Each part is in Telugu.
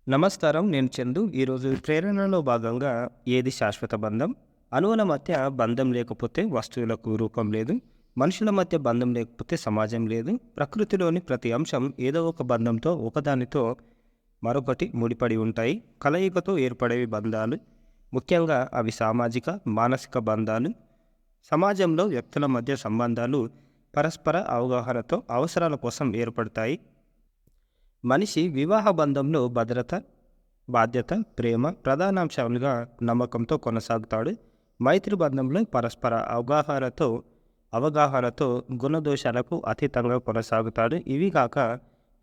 నమస్కారం. నేను చందు. ఈరోజు ప్రేరణలో భాగంగా ఏది శాశ్వత బంధం? అణువుల మధ్య బంధం లేకపోతే వస్తువులకు రూపం లేదు. మనుషుల మధ్య బంధం లేకపోతే సమాజం లేదు. ప్రకృతిలోని ప్రతి అంశం ఏదో ఒక బంధంతో ఒకదానితో మరొకటి ముడిపడి ఉంటాయి. కలయికతో ఏర్పడేవి బంధాలు. ముఖ్యంగా అవి సామాజిక, మానసిక బంధాలు. సమాజంలో వ్యక్తుల మధ్య సంబంధాలు పరస్పర అవగాహనతో అవసరాల కోసం ఏర్పడతాయి. మనిషి వివాహ బంధంలో భద్రత, బాధ్యత, ప్రేమ ప్రధానాంశాలుగా నమ్మకంతో కొనసాగుతాడు. మైత్రి బంధంలో పరస్పర అవగాహనతో గుణదోషాలకు అతీతంగా కొనసాగుతాడు. ఇవి కాక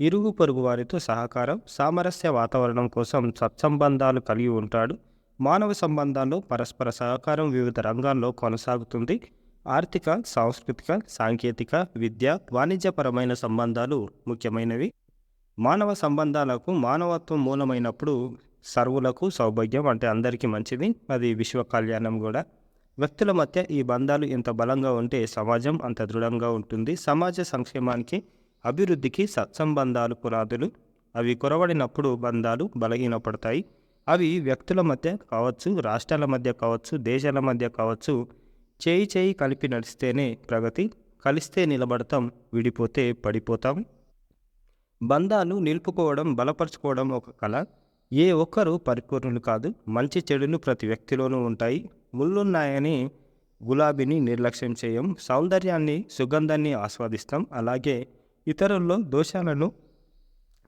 ఇరుగు పొరుగు వారితో సహకారం, సామరస్య వాతావరణం కోసం సత్సంబంధాలు కలిగి ఉంటాడు. మానవ సంబంధాల్లో పరస్పర సహకారం వివిధ రంగాల్లో కొనసాగుతుంది. ఆర్థిక, సాంస్కృతిక, సాంకేతిక, విద్య, వాణిజ్యపరమైన సంబంధాలు ముఖ్యమైనవి. మానవ సంబంధాలకు మానవత్వం మూలమైనప్పుడు సర్వులకు సౌభాగ్యం, అంటే అందరికీ మంచిది. అది విశ్వ కళ్యాణం కూడా. వ్యక్తుల మధ్య ఈ బంధాలు ఎంత బలంగా ఉంటే సమాజం అంత దృఢంగా ఉంటుంది. సమాజ సంక్షేమానికి, అభివృద్ధికి సత్సంబంధాలు పునాదులు. అవి కొరవడినప్పుడు బంధాలు బలహీనపడతాయి. అవి వ్యక్తుల మధ్య కావచ్చు, రాష్ట్రాల మధ్య కావచ్చు, దేశాల మధ్య కావచ్చు. చేయి చేయి కలిపి నడిస్తేనే ప్రగతి. కలిస్తే నిలబడతాం, విడిపోతే పడిపోతాం. బంధాలు నిలుపుకోవడం, బలపరుచుకోవడం ఒక కళ. ఏ ఒక్కరూ పరిపూర్ణులు కాదు. మంచి చెడులు ప్రతి వ్యక్తిలోనూ ఉంటాయి. ముళ్ళున్నాయని గులాబీని నిర్లక్ష్యం చేయం. సౌందర్యాన్ని, సుగంధాన్ని ఆస్వాదిస్తాం. అలాగే ఇతరుల్లో దోషాలను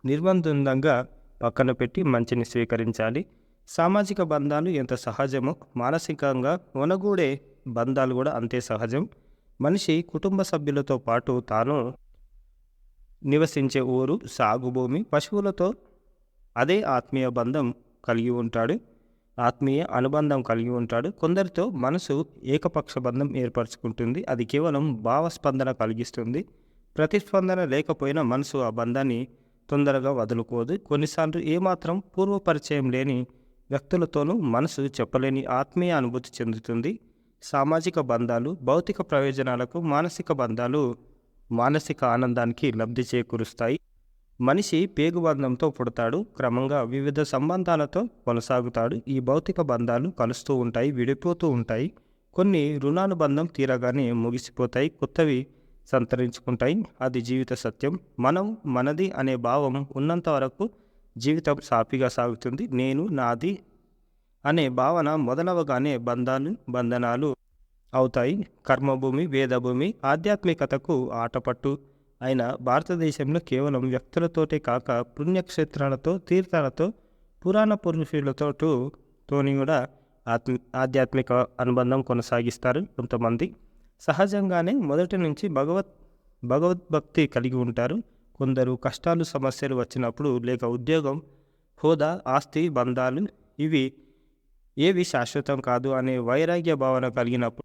నిర్బంధంగా పక్కన పెట్టి మంచిని స్వీకరించాలి. సామాజిక బంధాలు ఎంత సహజమో మానసికంగా ఒనగూడే బంధాలు కూడా అంతే సహజం. మనిషి కుటుంబ సభ్యులతో పాటు తాను నివసించే ఊరు, సాగుభూమి, పశువులతో అదే ఆత్మీయ బంధం కలిగి ఉంటాడు. ఆత్మీయ అనుబంధం కలిగి ఉంటాడు. కొందరితో మనసు ఏకపక్ష బంధం ఏర్పరచుకుంటుంది. అది కేవలం భావస్పందన కలిగిస్తుంది. ప్రతిస్పందన లేకపోయినా మనసు ఆ బంధాన్ని తొందరగా వదులుకోదు. కొన్నిసార్లు ఏమాత్రం పూర్వపరిచయం లేని వ్యక్తులతోనూ మనసు చెప్పలేని ఆత్మీయ అనుభూతి చెందుతుంది. సామాజిక బంధాలు భౌతిక ప్రయోజనాలకు, మానసిక బంధాలు మానసిక ఆనందానికి లబ్ధి చేకూరుస్తాయి. మనిషి పేగుబంధంతో పుడతాడు, క్రమంగా వివిధ సంబంధాలతో కొనసాగుతాడు. ఈ భౌతిక బంధాలు కలుస్తూ ఉంటాయి, విడిపోతూ ఉంటాయి. కొన్ని రుణానుబంధం తీరగానే ముగిసిపోతాయి, కొత్తవి సంతరించుకుంటాయి. అది జీవిత సత్యం. మనం, మనది అనే భావం ఉన్నంత వరకు జీవితం సాఫీగా సాగుతుంది. నేను, నాది అనే భావన మొదలవగానే బంధనాలు అవుతాయి. కర్మభూమి, వేదభూమి, ఆధ్యాత్మికతకు ఆటపట్టు అయిన భారతదేశంలో కేవలం వ్యక్తులతోటే కాక పుణ్యక్షేత్రాలతో, తీర్థాలతో, పురాణ పురుషులతోని కూడా ఆధ్యాత్మిక అనుబంధం కొనసాగిస్తారు కొంతమంది. సహజంగానే మొదటి నుంచి భగవద్భక్తి కలిగి ఉంటారు. కొందరు కష్టాలు, సమస్యలు వచ్చినప్పుడు, లేక ఉద్యోగం, హోదా, ఆస్తి, బంధాలు ఏవి శాశ్వతం కాదు అనే వైరాగ్య భావన కలిగినప్పుడు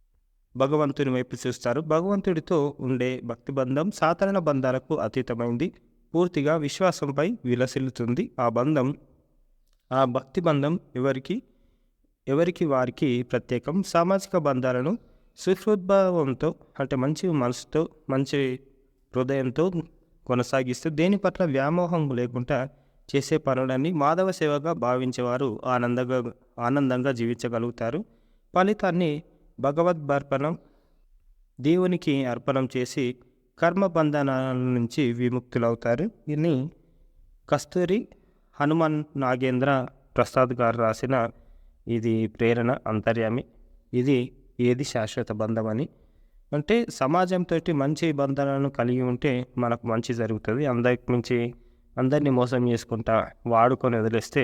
భగవంతుని వైపు చూస్తారు. భగవంతుడితో ఉండే భక్తి బంధం సాధారణ బంధాలకు అతీతమైంది. పూర్తిగా విశ్వాసంపై విలసిల్లుతుంది. ఆ భక్తి బంధం ఎవరికి వారికి ప్రత్యేకం. సామాజిక బంధాలను సుహృద్భావంతో, అంటే మంచి మనసుతో, మంచి హృదయంతో కొనసాగిస్తూ దేని పట్ల వ్యామోహం లేకుండా చేసే పనులన్నీ మాధవ సేవగా భావించేవారు ఆనందంగా జీవించగలుగుతారు. ఫలితాన్ని భగవద్భర్పణం, దేవునికి అర్పణం చేసి కర్మ బంధనాల నుంచి విముక్తులవుతారు. ఇది కస్తూరి హనుమాన్ నాగేంద్ర ప్రసాద్ గారు రాసిన ఇది ప్రేరణ అంతర్యామి. ఇది ఏది శాశ్వత బంధం అని. అంటే సమాజంతో మంచి బంధాలను కలిగి ఉంటే మనకు మంచి జరుగుతుంది. అందరినీ మోసం చేసుకుంటా వాడుకొని వదిలేస్తే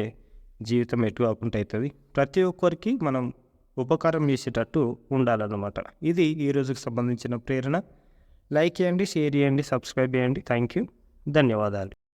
జీవితం ఎటు కాకుండా అవుతుంది. ప్రతి ఒక్కరికి మనం ఉపకారం చేసేటట్టు ఉండాలన్నమాట. ఇది ఈ రోజుకి సంబంధించిన ప్రేరణ. లైక్ చేయండి, షేర్ చేయండి, సబ్స్క్రైబ్ చేయండి. Thank you. ధన్యవాదాలు.